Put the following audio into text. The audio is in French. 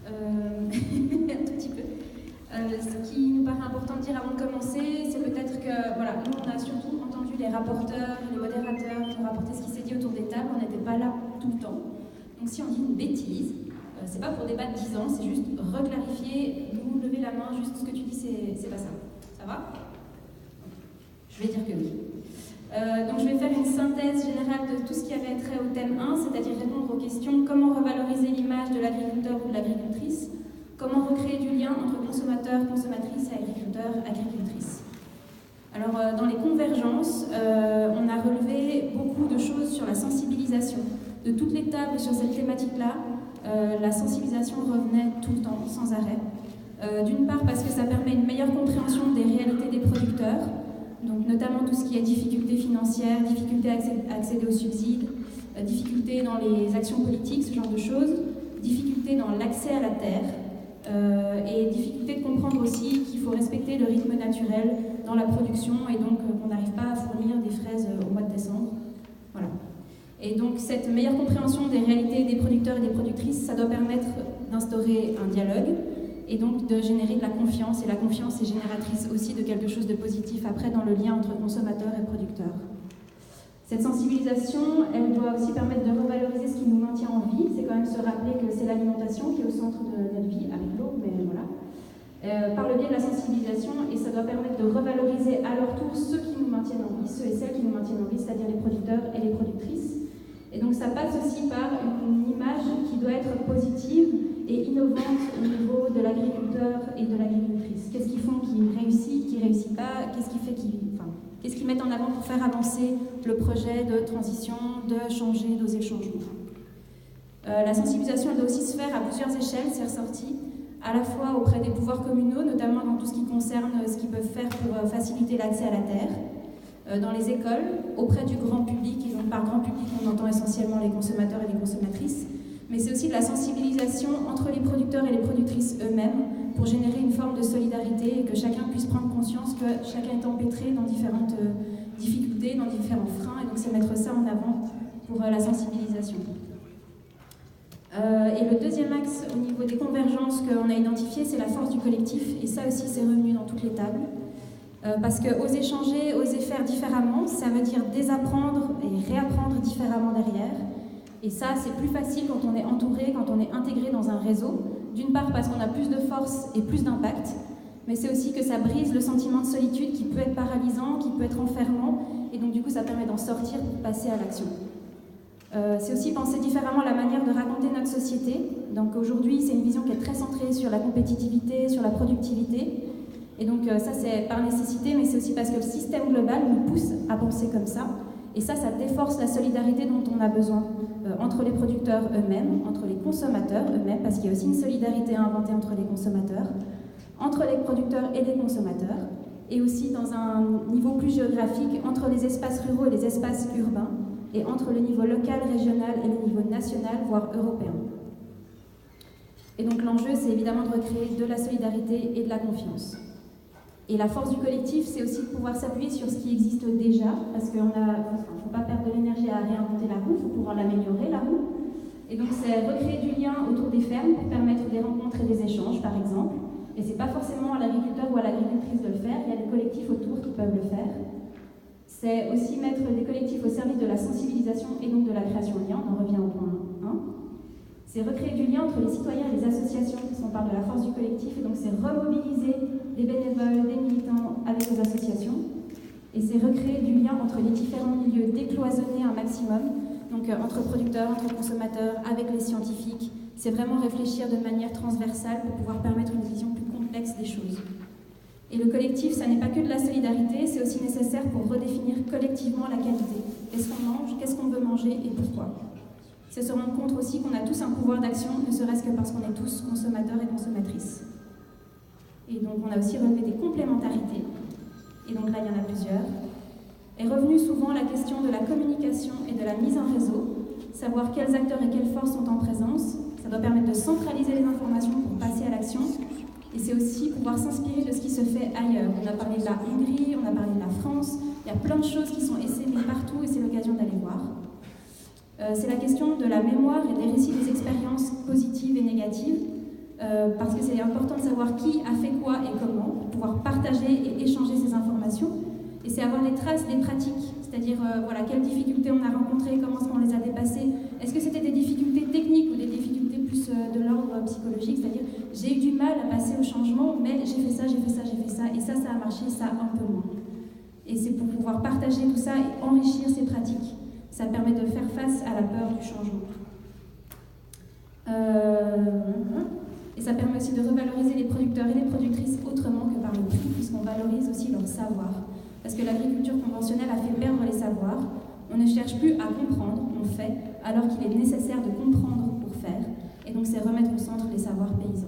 Un tout petit peu. Ce qui nous paraît important de dire avant de commencer, c'est peut-être que, voilà, nous on a surtout entendu les rapporteurs, les modérateurs nous rapporter ce qui s'est dit autour des tables, on n'était pas là tout le temps. Donc si on dit une bêtise, c'est pas pour débattre 10 ans, c'est juste reclarifier, nous lever la main, juste ce que tu dis, c'est pas ça. Ça va? Je vais dire que oui. Donc je vais faire une synthèse générale de tout ce qui avait trait au thème 1, c'est-à-dire répondre aux questions comment revaloriser l'image de l'agriculteur ou de l'agricultrice, comment recréer du lien entre consommateurs, consommatrices et agriculteurs, agricultrices. Alors dans les convergences, on a relevé beaucoup de choses sur la sensibilisation. De toutes les tables sur cette thématique-là, la sensibilisation revenait tout le temps, sans arrêt. D'une part parce que ça permet une meilleure compréhension des réalités des producteurs, donc notamment tout ce qui est difficultés financières, difficultés à accéder aux subsides, difficultés dans les actions politiques, ce genre de choses, difficultés dans l'accès à la terre, et difficultés de comprendre aussi qu'il faut respecter le rythme naturel dans la production et donc qu'on n'arrive pas à fournir des fraises au mois de décembre. Voilà. Et donc cette meilleure compréhension des réalités des producteurs et des productrices, ça doit permettre d'instaurer un dialogue et donc de générer de la confiance. Et la confiance est génératrice aussi de quelque chose de positif après dans le lien entre consommateurs et producteurs. Cette sensibilisation, elle doit aussi permettre de revaloriser ce qui nous maintient en vie. C'est quand même se rappeler que c'est l'alimentation qui est au centre de notre vie, avec l'eau, mais voilà. Par le biais de la sensibilisation, et ça doit permettre de revaloriser à leur tour ceux qui nous maintiennent en vie, ceux et celles qui nous maintiennent en vie, c'est-à-dire les producteurs et les productrices. Et donc ça passe aussi par une image qui doit être positive et innovante au niveau de l'agriculteur et de l'agricultrice. Qu'est-ce qu'ils font qui réussit pas, qu'est-ce qu'ils mettent en avant pour faire avancer le projet de transition, de changer, d'oser le changement. La sensibilisation, elle doit aussi se faire à plusieurs échelles, c'est ressorti, à la fois auprès des pouvoirs communaux, notamment dans tout ce qui concerne ce qu'ils peuvent faire pour faciliter l'accès à la terre, dans les écoles, auprès du grand public, et donc par grand public on entend essentiellement les consommateurs et les consommatrices, mais c'est aussi de la sensibilisation entre les producteurs et les productrices eux-mêmes pour générer une forme de solidarité et que chacun puisse prendre conscience que chacun est empêtré dans différentes difficultés, dans différents freins, et donc c'est mettre ça en avant pour la sensibilisation. Et le deuxième axe au niveau des convergences qu'on a identifié, c'est la force du collectif, et ça aussi c'est revenu dans toutes les tables. Parce que oser changer, oser faire différemment, ça veut dire désapprendre et réapprendre différemment derrière. Et ça, c'est plus facile quand on est entouré, quand on est intégré dans un réseau. D'une part parce qu'on a plus de force et plus d'impact, mais c'est aussi que ça brise le sentiment de solitude qui peut être paralysant, qui peut être enfermant, et donc du coup ça permet d'en sortir pour passer à l'action. C'est aussi penser différemment la manière de raconter notre société. Donc aujourd'hui, c'est une vision qui est très centrée sur la compétitivité, sur la productivité. Et donc ça, c'est par nécessité, mais c'est aussi parce que le système global nous pousse à penser comme ça. Et ça déforce la solidarité dont on a besoin entre les producteurs eux-mêmes, entre les consommateurs eux-mêmes, parce qu'il y a aussi une solidarité à inventer entre les consommateurs, entre les producteurs et les consommateurs, et aussi dans un niveau plus géographique, entre les espaces ruraux et les espaces urbains, et entre le niveau local, régional et le niveau national, voire européen. Et donc l'enjeu, c'est évidemment de recréer de la solidarité et de la confiance. Et la force du collectif, c'est aussi de pouvoir s'appuyer sur ce qui existe déjà, parce qu'il ne faut pas perdre de l'énergie à réinventer la roue, il faut pouvoir l'améliorer, la roue. Et donc c'est recréer du lien autour des fermes pour permettre des rencontres et des échanges, par exemple. Et ce n'est pas forcément à l'agriculteur ou à l'agricultrice de le faire, il y a des collectifs autour qui peuvent le faire. C'est aussi mettre des collectifs au service de la sensibilisation et donc de la création de liens, on en revient au point 1. C'est recréer du lien entre les citoyens et les associations, parce qu'on parle de la force du collectif, et donc c'est remobiliser des bénévoles, des militants avec les associations, et c'est recréer du lien entre les différents milieux, décloisonner un maximum, donc entre producteurs, entre consommateurs, avec les scientifiques. C'est vraiment réfléchir de manière transversale pour pouvoir permettre une vision plus complexe des choses. Et le collectif, ça n'est pas que de la solidarité, c'est aussi nécessaire pour redéfinir collectivement la qualité. Qu'est-ce qu'on mange, qu'est-ce qu'on veut manger et pourquoi. C'est se rendre compte aussi qu'on a tous un pouvoir d'action, ne serait-ce que parce qu'on est tous consommateurs et consommatrices. Et donc on a aussi relevé des complémentarités, et donc là il y en a plusieurs. Est revenue souvent la question de la communication et de la mise en réseau, savoir quels acteurs et quelles forces sont en présence. Ça doit permettre de centraliser les informations pour passer à l'action. Et c'est aussi pouvoir s'inspirer de ce qui se fait ailleurs. On a parlé de la Hongrie, on a parlé de la France, il y a plein de choses qui sont essaimées partout et c'est l'occasion d'aller voir. C'est la question de la mémoire et des récits des expériences positives et négatives. parce que c'est important de savoir qui a fait quoi et comment, pour pouvoir partager et échanger ces informations. Et c'est avoir des traces des pratiques, c'est-à-dire voilà, quelles difficultés on a rencontrées, comment est-ce qu'on les a dépassées. Est-ce que c'était des difficultés techniques ou des difficultés plus de l'ordre psychologique, c'est-à-dire j'ai eu du mal à passer au changement, mais j'ai fait ça, j'ai fait ça, j'ai fait ça, et ça a marché, ça un peu moins. Et c'est pour pouvoir partager tout ça et enrichir ces pratiques. Ça permet de faire face à la peur du changement. Et ça permet aussi de revaloriser les producteurs et les productrices autrement que par le prix, puisqu'on valorise aussi leur savoir. Parce que l'agriculture conventionnelle a fait perdre les savoirs. On ne cherche plus à comprendre, on fait, alors qu'il est nécessaire de comprendre pour faire. Et donc c'est remettre au centre les savoirs paysans.